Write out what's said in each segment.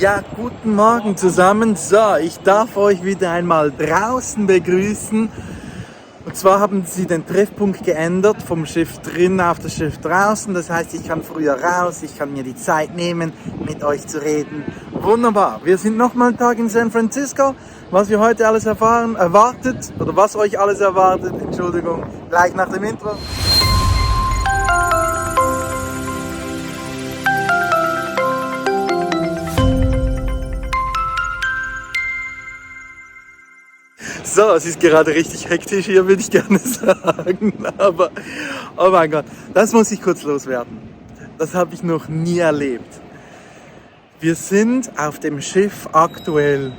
Ja, guten Morgen zusammen. So, ich darf euch wieder einmal draußen begrüßen. Und zwar haben sie den Treffpunkt geändert, vom Schiff drin auf das Schiff draußen. Das heißt, ich kann früher raus, ich kann mir die Zeit nehmen, mit euch zu reden. Wunderbar. Wir sind nochmal einen Tag in San Francisco. Was wir heute alles erwartet, oder was euch alles erwartet, Entschuldigung, gleich nach dem Intro. So, es ist gerade richtig hektisch hier, würde ich gerne sagen, aber oh mein Gott, das muss ich kurz loswerden. Das habe ich noch nie erlebt. Wir sind auf dem Schiff aktuell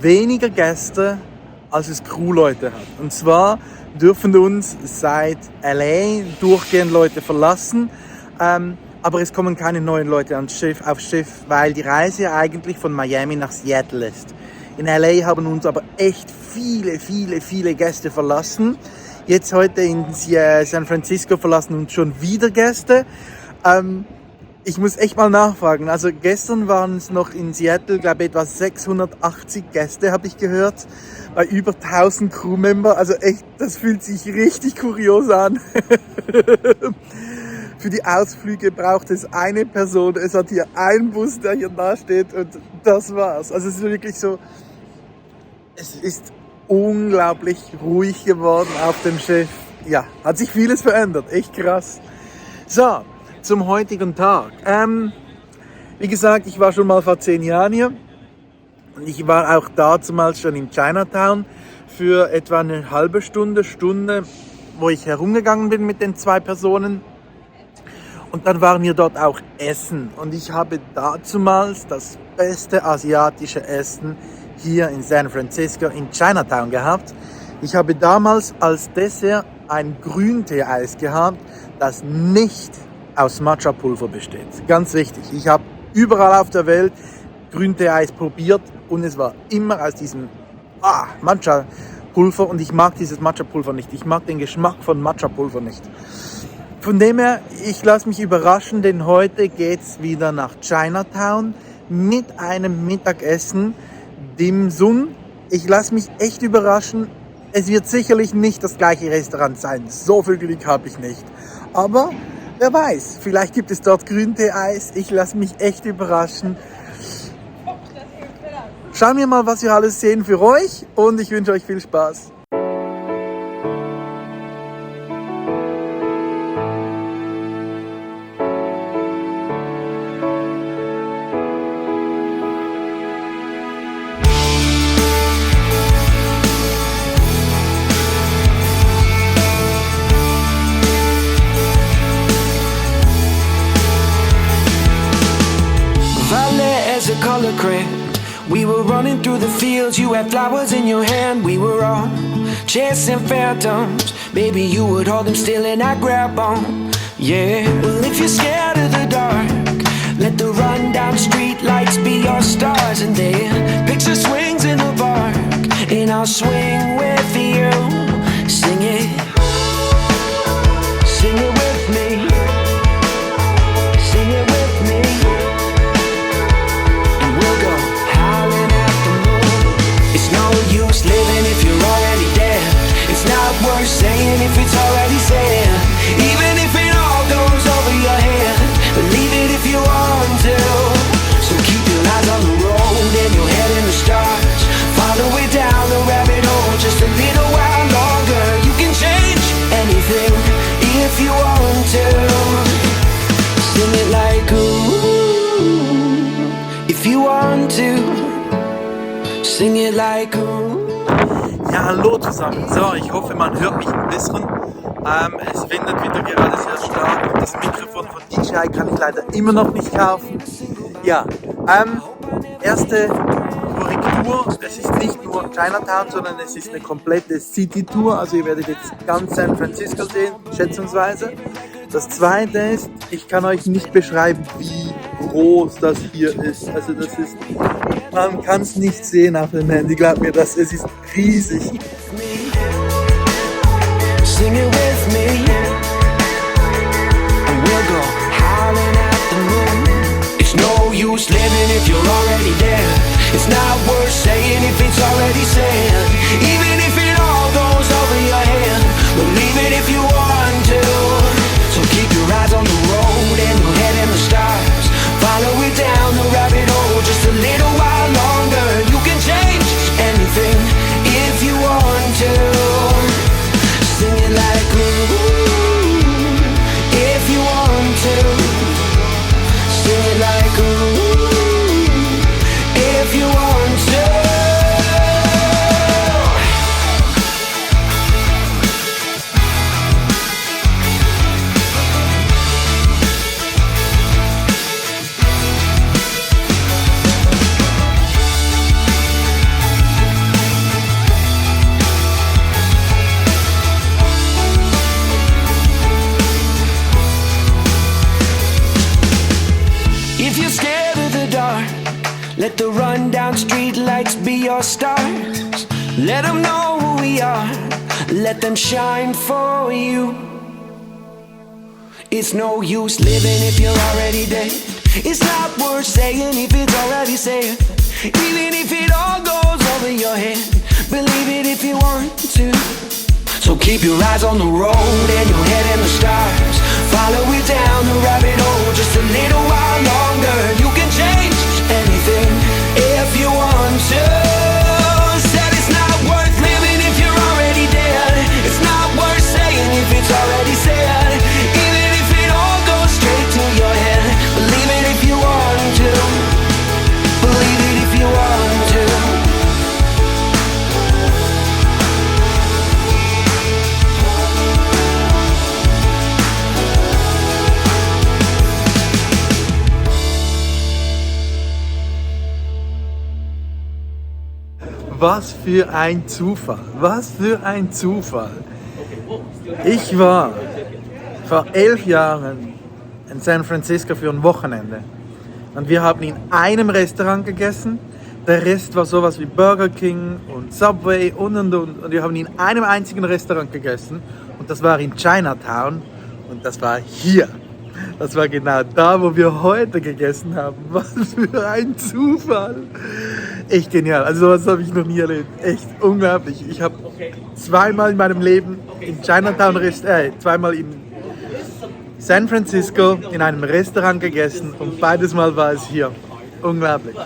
weniger Gäste, als es Crewleute hat. Und zwar dürfen uns seit LA durchgehend Leute verlassen, aber es kommen keine neuen Leute aufs Schiff, weil die Reise eigentlich von Miami nach Seattle ist. In LA haben uns aber echt viele Gäste verlassen. Jetzt heute in San Francisco verlassen uns schon wieder Gäste. Ich muss echt mal nachfragen. Also gestern waren es noch in Seattle, glaube ich, etwa 680 Gäste, habe ich gehört, bei über 1000 Crewmember. Also echt, das fühlt sich richtig kurios an. Für die Ausflüge braucht es eine Person. Es hat hier einen Bus, der hier da steht, und das war's. Also es ist wirklich so, es ist unglaublich ruhig geworden auf dem Schiff. Ja, hat sich vieles verändert, echt krass. So, zum heutigen Tag. Wie gesagt, ich war schon mal vor 10 Jahren hier. Und ich war auch damals schon in Chinatown für etwa eine halbe Stunde, wo ich herumgegangen bin mit den 2 Personen. Und dann waren wir dort auch essen. Und ich habe damals das beste asiatische Essen hier in San Francisco in Chinatown gehabt. Ich habe damals als Dessert ein Grüntee-Eis gehabt, das nicht aus Matcha-Pulver besteht. Ganz wichtig. Ich habe überall auf der Welt Grüntee-Eis probiert und es war immer aus diesem Matcha-Pulver, und ich mag dieses Matcha-Pulver nicht. Ich mag den Geschmack von Matcha-Pulver nicht. Von dem her, ich lasse mich überraschen, denn heute geht's wieder nach Chinatown mit einem Mittagessen, Dim Sum. Ich lasse mich echt überraschen. Es wird sicherlich nicht das gleiche Restaurant sein. So viel Glück habe ich nicht. Aber wer weiß, vielleicht gibt es dort Grüntee-Eis. Ich lasse mich echt überraschen. Schauen wir mal, was wir alles sehen für euch, und ich wünsche euch viel Spaß. Color crayon. We were running through the fields, you had flowers in your hand. We were all chasing phantoms. Maybe you would hold them still and I'd grab on. Yeah, well, if you're scared of the dark, let the rundown street lights be your stars. And then picture swings in the park, and I'll swing with you. Sing it with me. Sing it with me. Living if you're already dead. It's not worth saying if it's already said. Even if it all goes over your head, believe it if you want to. So keep your eyes on the road and your head in the stars. Follow it down the rabbit hole just a little while longer. You can change anything if you want to. Sing it like ooh, if you want to. Sing it like ooh. Ja, hallo zusammen. So, ich hoffe, man hört mich ein bisschen. Es windet wieder gerade sehr stark. Das Mikrofon von DJI kann ich leider immer noch nicht kaufen. Ja, erste Korrektur. Es ist nicht nur Chinatown, sondern es ist eine komplette City-Tour. Also ihr werdet jetzt ganz San Francisco sehen, schätzungsweise. Das zweite ist, ich kann euch nicht beschreiben, wie groß das hier ist. Also das ist, man kann es nicht sehen auf dem Handy, glaubt mir das, es ist riesig. Sing it with me, and we'll go howling at the moon. It's no use use living if you're already dead. It's not worth saying if it's already said. Even if it all goes over your head, believe it if you want to. So keep your eyes on the road and your head in the stars. Follow it down the rabbit hole just a little while longer. You can change anything if you want to. Sing it like ooh, if you want to. Sing it like ooh, if you want to. If you're scared of the dark, let the rundown street lights be your stars. Let them know who we are, let them shine for you. It's no use living if you're already dead. It's not worth saying if it's already said. Even if it all goes over your head, believe it if you want to. So keep your eyes on the road and your head in the stars. Follow it down the rabbit hole just a little while longer. You can change anything if you want to. Said it's not worth living if you're already dead. It's not worth saying if it's already said. Even if it all goes straight to your head, believe it if you want to. Believe it if you want to. Was für ein Zufall, was für ein Zufall. Ich war vor 11 Jahren in San Francisco für ein Wochenende und wir haben in einem Restaurant gegessen. Der Rest war sowas wie Burger King und Subway und wir haben in einem einzigen Restaurant gegessen und das war in Chinatown und das war hier. Das war genau da, wo wir heute gegessen haben. Was für ein Zufall. Echt genial. Also sowas habe ich noch nie erlebt. Echt unglaublich. Ich habe zweimal in meinem Leben in Chinatown, zweimal in San Francisco in einem Restaurant gegessen und beides Mal war es hier. Unglaublich.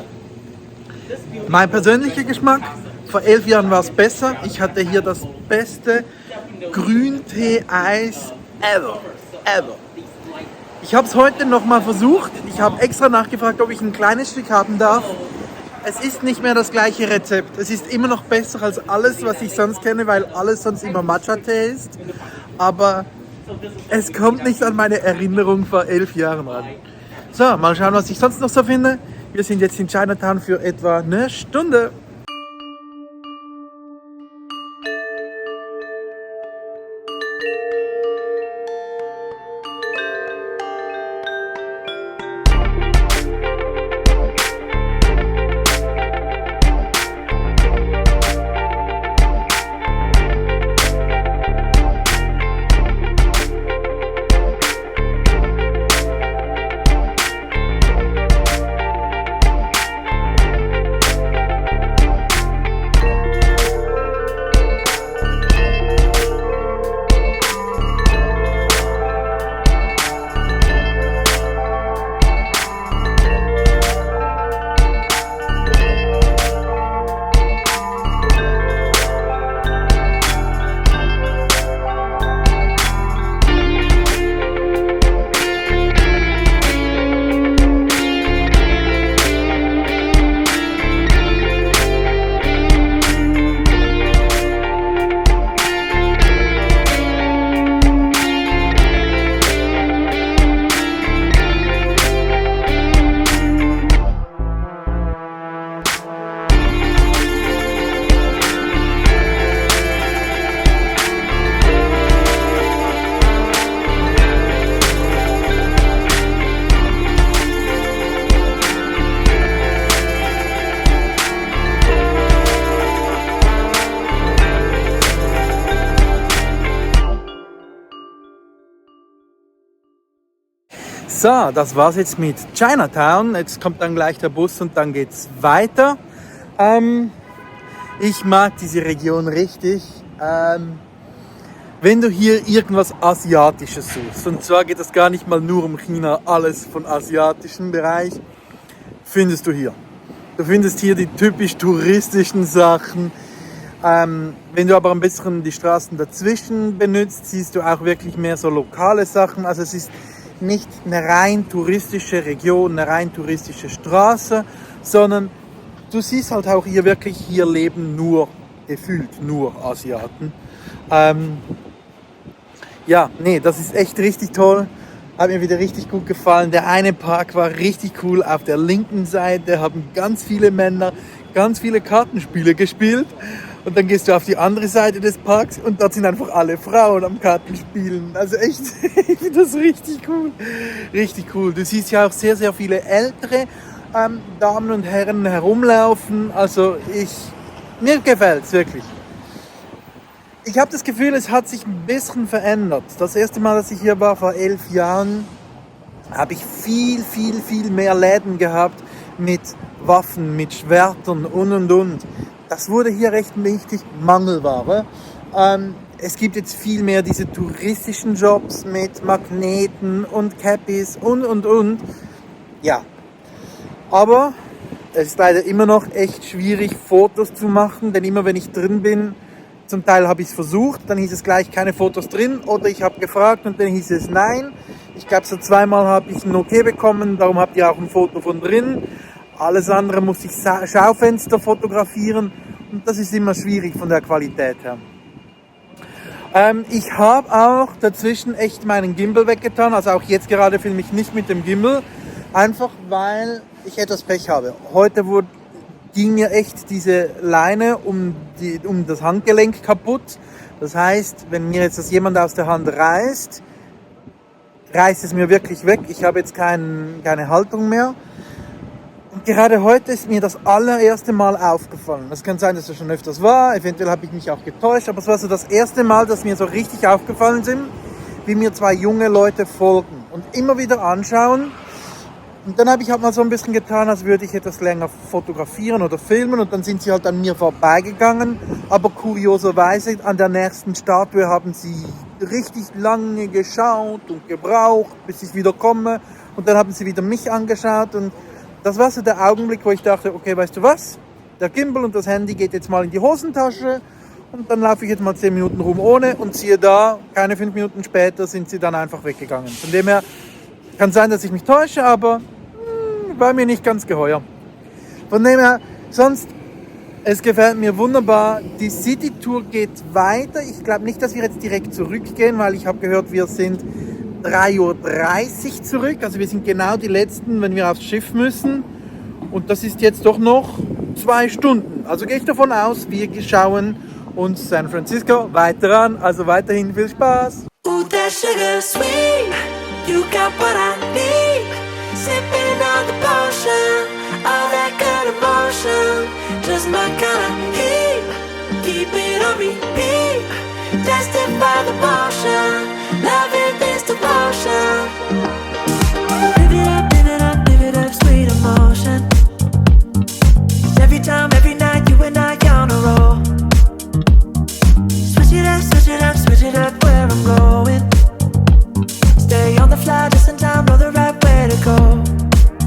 Mein persönlicher Geschmack, vor 11 Jahren war es besser. Ich hatte hier das beste Grüntee-Eis ever. Ich habe es heute nochmal versucht. Ich habe extra nachgefragt, ob ich ein kleines Stück haben darf. Es ist nicht mehr das gleiche Rezept. Es ist immer noch besser als alles, was ich sonst kenne, weil alles sonst immer Matcha-Tee ist. Aber es kommt nicht an meine Erinnerung vor 11 Jahren ran. So, mal schauen, was ich sonst noch so finde. Wir sind jetzt in Chinatown für etwa eine Stunde. So, das war's jetzt mit Chinatown. Jetzt kommt dann gleich der Bus und dann geht's weiter. Ich mag diese Region richtig. Wenn du hier irgendwas Asiatisches suchst, und zwar geht es gar nicht mal nur um China, alles von asiatischen Bereich, findest du hier. Du findest hier die typisch touristischen Sachen. Wenn du aber ein bisschen die Straßen dazwischen benutzt, siehst du auch wirklich mehr so lokale Sachen. Also es ist nicht eine rein touristische Region, eine rein touristische Straße, sondern du siehst halt auch hier wirklich, hier leben gefühlt nur Asiaten. Das ist echt richtig toll. Hat mir wieder richtig gut gefallen. Der eine Park war richtig cool. Auf der linken Seite haben ganz viele Männer ganz viele Kartenspiele gespielt. Und dann gehst du auf die andere Seite des Parks und dort sind einfach alle Frauen am Kartenspielen. Also echt, ich finde das richtig cool. Richtig cool. Du siehst ja auch sehr, sehr viele ältere Damen und Herren herumlaufen. Also mir gefällt es wirklich. Ich habe das Gefühl, es hat sich ein bisschen verändert. Das erste Mal, dass ich hier war, vor 11 Jahren, habe ich viel, viel, viel mehr Läden gehabt mit Waffen, mit Schwertern und. Das wurde hier recht richtig Mangelware. Es gibt jetzt viel mehr diese touristischen Jobs mit Magneten und Cappies und. Ja, aber es ist leider immer noch echt schwierig, Fotos zu machen, denn immer wenn ich drin bin, zum Teil habe ich es versucht, dann hieß es gleich keine Fotos drin oder ich habe gefragt und dann hieß es nein. Ich glaube, so 2-mal habe ich ein Okay bekommen, darum habt ihr auch ein Foto von drin. Alles andere muss ich Schaufenster fotografieren und das ist immer schwierig von der Qualität her. Ich habe auch dazwischen echt meinen Gimbal weggetan, also auch jetzt gerade filme ich nicht mit dem Gimbal, einfach weil ich etwas Pech habe. Heute ging mir echt diese Leine um das Handgelenk kaputt. Das heißt, wenn mir jetzt das jemand aus der Hand reißt es mir wirklich weg. Ich habe jetzt keine Haltung mehr. Und gerade heute ist mir das allererste Mal aufgefallen. Es kann sein, dass es schon öfters war. Eventuell habe ich mich auch getäuscht. Aber es war so das erste Mal, dass mir so richtig aufgefallen sind, wie mir 2 junge Leute folgen und immer wieder anschauen. Und dann habe ich halt mal so ein bisschen getan, als würde ich etwas länger fotografieren oder filmen und dann sind sie halt an mir vorbeigegangen. Aber kurioserweise an der nächsten Statue haben sie richtig lange geschaut und gebraucht, bis ich wieder komme. Und dann haben sie wieder mich angeschaut und das war so der Augenblick, wo ich dachte, okay, weißt du was? Der Gimbal und das Handy geht jetzt mal in die Hosentasche und dann laufe ich jetzt mal 10 Minuten rum ohne und siehe da, keine 5 Minuten später sind sie dann einfach weggegangen. Von dem her kann sein, dass ich mich täusche, aber war mir nicht ganz geheuer. Von dem her, sonst, es gefällt mir wunderbar. Die City-Tour geht weiter. Ich glaube nicht, dass wir jetzt direkt zurückgehen, weil ich habe gehört, wir sind 3:30 Uhr zurück. Also wir sind genau die Letzten, wenn wir aufs Schiff müssen. Und das ist jetzt doch noch 2 Stunden. Also gehe ich davon aus, wir schauen uns San Francisco weiter an. Also weiterhin viel Spaß. Ooh, that sugar sweet, you got what I need. Sipping on the potion, all that good emotion, just my kind of heat. Keep it on repeat, tested by the motion, loving this devotion. Live it up, live it up, live it up, sweet emotion. Every time, every night, you and I on a roll. Switch it up, switch it up, switch it up, where I'm going. Stay on the fly, just in time, know the right way to go.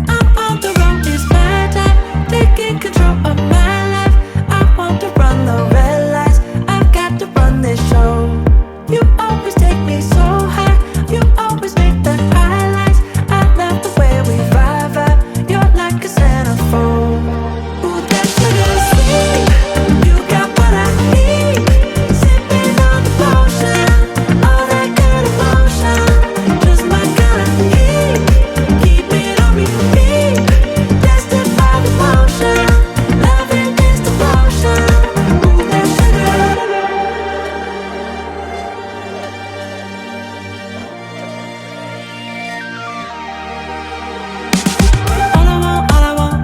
I'm on the road, it's my time, taking control of my life. I want to run the red lights, I've got to run this show. You always take me so high, you always make the highlights. I love the way we vibe, you're like a centerfold. Ooh, that sugar sweet, you got what I need. Sipping on the potion, all that good emotion, just my kind of heat. Keep it on repeat, tested by the motion, loving this devotion. Ooh, that sugar.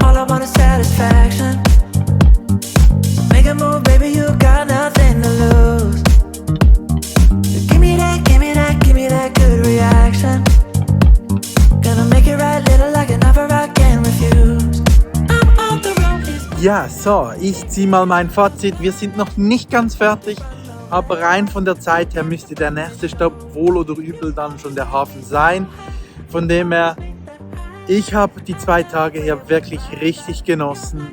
All I want is satisfaction. Make a move, baby, you got nothing to lose. Give me that, give me that, give me that good reaction. bad, little like I never again refused. I'm on the road. Ja, so, ich ziehe mal mein Fazit. Wir sind noch nicht ganz fertig, aber rein von der Zeit her müsste der nächste Stopp wohl oder übel dann schon der Hafen sein. Von dem her, ich habe die 2 Tage hier wirklich richtig genossen.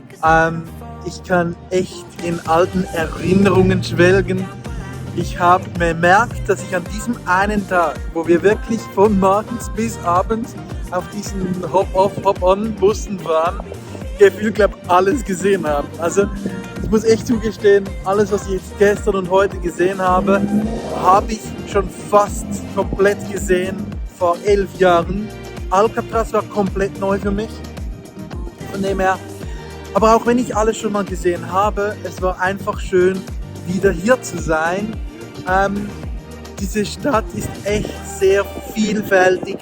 Ich kann echt in alten Erinnerungen schwelgen. Ich habe bemerkt, dass ich an diesem einen Tag, wo wir wirklich von morgens bis abends auf diesen Hop-off, Hop-on-Bussen waren, gefühlt, glaube ich, alles gesehen habe. Also ich muss echt zugestehen, alles, was ich jetzt gestern und heute gesehen habe, habe ich schon fast komplett gesehen vor 11 Jahren. Alcatraz war komplett neu für mich. Von dem her. Aber auch wenn ich alles schon mal gesehen habe, es war einfach schön, wieder hier zu sein. Diese Stadt ist echt sehr vielfältig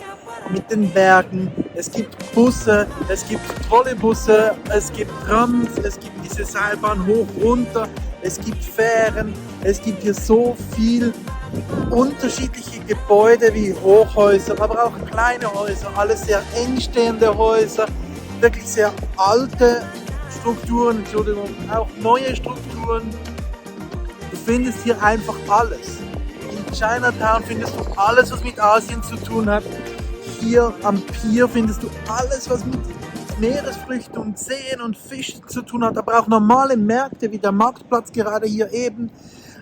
mit den Bergen. Es gibt Busse, es gibt Trolleybusse, es gibt Trams, es gibt diese Seilbahn hoch runter, es gibt Fähren, es gibt hier so viel unterschiedliche Gebäude wie Hochhäuser, aber auch kleine Häuser, alles sehr eng stehende Häuser, wirklich sehr alte Strukturen, Entschuldigung, auch neue Strukturen. Du findest hier einfach alles. In Chinatown findest du alles, was mit Asien zu tun hat. Hier am Pier findest du alles, was mit Meeresfrüchten und Seen und Fischen zu tun hat, aber auch normale Märkte wie der Marktplatz gerade hier eben.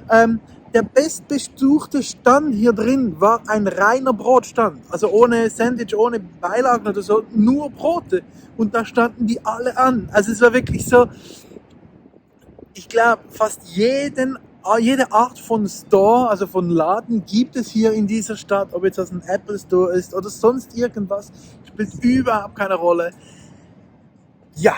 Der bestbesuchte Stand hier drin war ein reiner Brotstand, also ohne Sandwich, ohne Beilagen oder so, nur Brote. Und da standen die alle an. Also es war wirklich so, ich glaube, fast jede Art von Store, also von Laden, gibt es hier in dieser Stadt, ob jetzt das ein Apple Store ist oder sonst irgendwas, spielt überhaupt keine Rolle. Ja,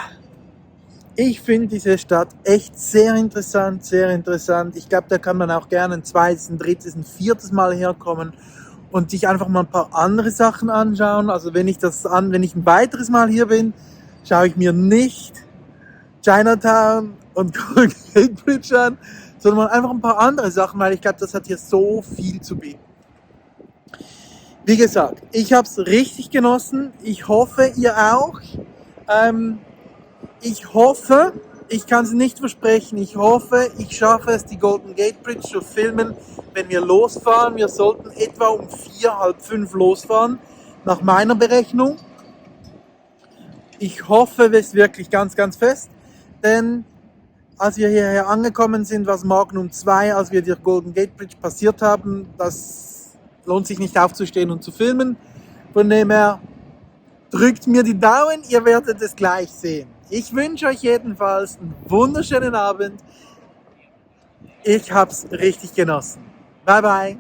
ich finde diese Stadt echt sehr interessant, sehr interessant. Ich glaube, da kann man auch gerne ein zweites, ein drittes, ein viertes Mal herkommen und sich einfach mal ein paar andere Sachen anschauen. Also wenn ich ein weiteres Mal hier bin, schaue ich mir nicht Chinatown und Golden Gate Bridge an, sondern einfach ein paar andere Sachen, weil ich glaube, das hat hier so viel zu bieten. Wie gesagt, ich habe es richtig genossen. Ich hoffe, ihr auch. Ich kann es nicht versprechen, ich hoffe, ich schaffe es, die Golden Gate Bridge zu filmen, wenn wir losfahren. Wir sollten etwa um 4, halb 5 losfahren, nach meiner Berechnung. Ich hoffe es wirklich ganz, ganz fest, denn als wir hierher angekommen sind, war es morgen um 2, als wir die Golden Gate Bridge passiert haben. Das lohnt sich nicht aufzustehen und zu filmen. Von dem her, drückt mir die Daumen, ihr werdet es gleich sehen. Ich wünsche euch jedenfalls einen wunderschönen Abend. Ich hab's richtig genossen. Bye bye.